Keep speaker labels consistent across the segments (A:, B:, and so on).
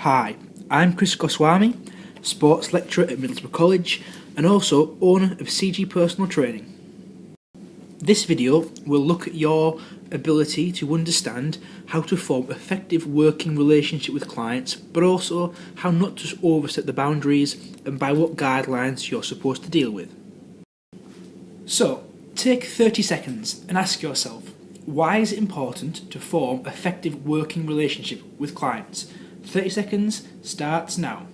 A: Hi, I'm Chris Goswami, sports lecturer at Middlesbrough College and also owner of CG Personal Training. This video will look at your ability to understand how to form effective working relationship with clients, but also how not to overstep the boundaries and by what guidelines you're supposed to deal with. So, take 30 seconds and ask yourself, why is it important to form effective working relationship with clients? 30 seconds starts now.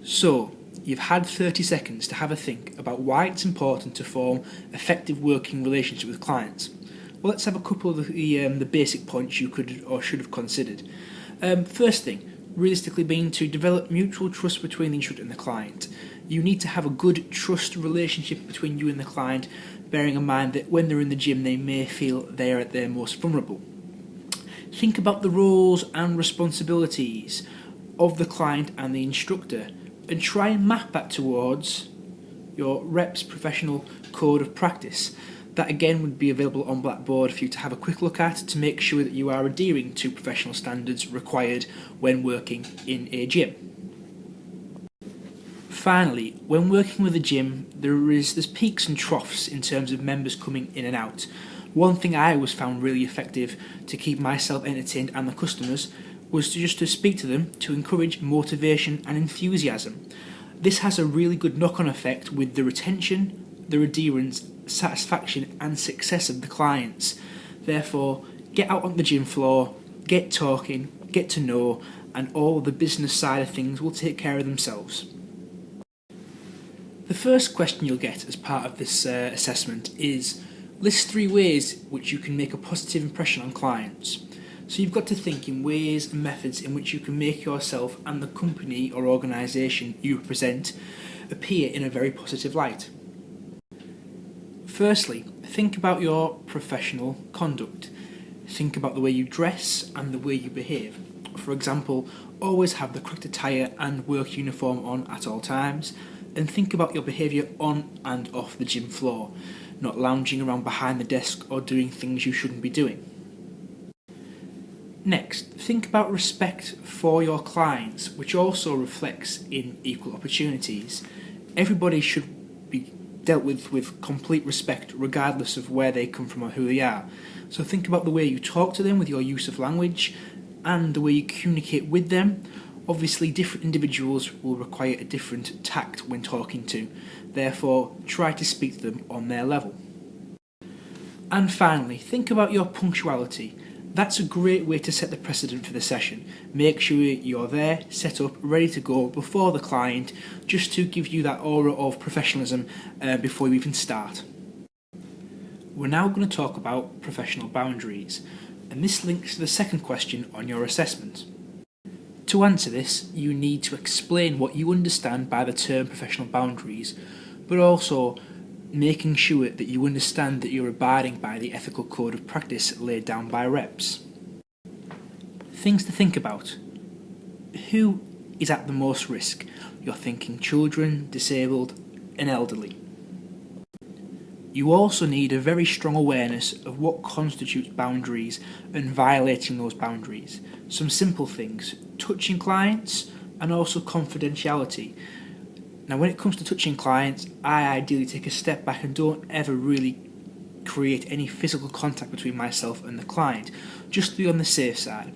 A: So, you've had 30 seconds to have a think about why it's important to form effective working relationship with clients. Well, let's have a couple of the basic points you could or should have considered. First thing, realistically being to develop mutual trust between the instructor and the client. You need to have a good trust relationship between you and the client, bearing in mind that when they're in the gym they may feel they're at their most vulnerable. Think about the roles and responsibilities of the client and the instructor, and try and map that towards your rep's professional code of practice. That again would be available on Blackboard for you to have a quick look at to make sure that you are adhering to professional standards required when working in a gym. Finally, when working with a gym, there's peaks and troughs in terms of members coming in and out. One thing I always found really effective to keep myself entertained and the customers was to speak to them to encourage motivation and enthusiasm. This has a really good knock-on effect with the retention, the adherence, satisfaction and success of the clients. Therefore, get out on the gym floor, get talking, get to know, and all the business side of things will take care of themselves. The first question you'll get as part of this assessment is, list 3 ways which you can make a positive impression on clients. So you've got to think in ways and methods in which you can make yourself and the company or organisation you represent appear in a very positive light. Firstly, think about your professional conduct. Think about the way you dress and the way you behave. For example, always have the correct attire and work uniform on at all times, and think about your behaviour on and off the gym floor, not lounging around behind the desk or doing things you shouldn't be doing. Next, think about respect for your clients, which also reflects in equal opportunities. Everybody should be dealt with complete respect regardless of where they come from or who they are. So think about the way you talk to them with your use of language and the way you communicate with them. Obviously, different individuals will require a different tact when talking to, therefore try to speak to them on their level. And finally, think about your punctuality. That's a great way to set the precedent for the session. Make sure you're there, set up, ready to go before the client, just to give you that aura of professionalism before you even start. We're now going to talk about professional boundaries, and this links to the second question on your assessment. To answer this, you need to explain what you understand by the term professional boundaries, but also making sure that you understand that you're abiding by the ethical code of practice laid down by reps. Things to think about. Who is at the most risk? You're thinking children, disabled and elderly. You also need a very strong awareness of what constitutes boundaries and violating those boundaries. Some simple things, touching clients and also confidentiality. Now, when it comes to touching clients, I ideally take a step back and don't ever really create any physical contact between myself and the client, just to be on the safe side.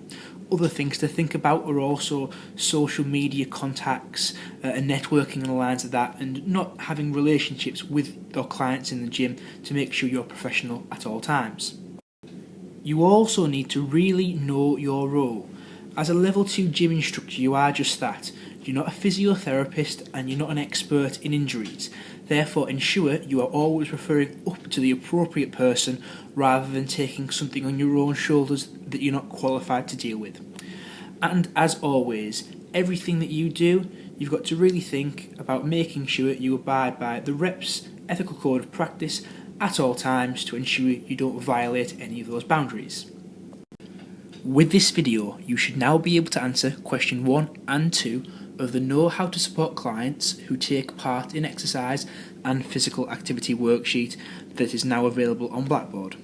A: Other things to think about are also social media contacts and networking and the lines of that, and not having relationships with your clients in the gym to make sure you're professional at all times. You also need to really know your role. As a level 2 gym instructor, you are just that. You're not a physiotherapist and you're not an expert in injuries. Therefore, ensure you are always referring up to the appropriate person rather than taking something on your own shoulders that you're not qualified to deal with. And as always, everything that you do, you've got to really think about making sure you abide by the REP's ethical code of practice at all times to ensure you don't violate any of those boundaries. With this video, you should now be able to answer question 1 and 2 of the Know How to Support Clients Who Take Part in Exercise and Physical Activity worksheet that is now available on Blackboard.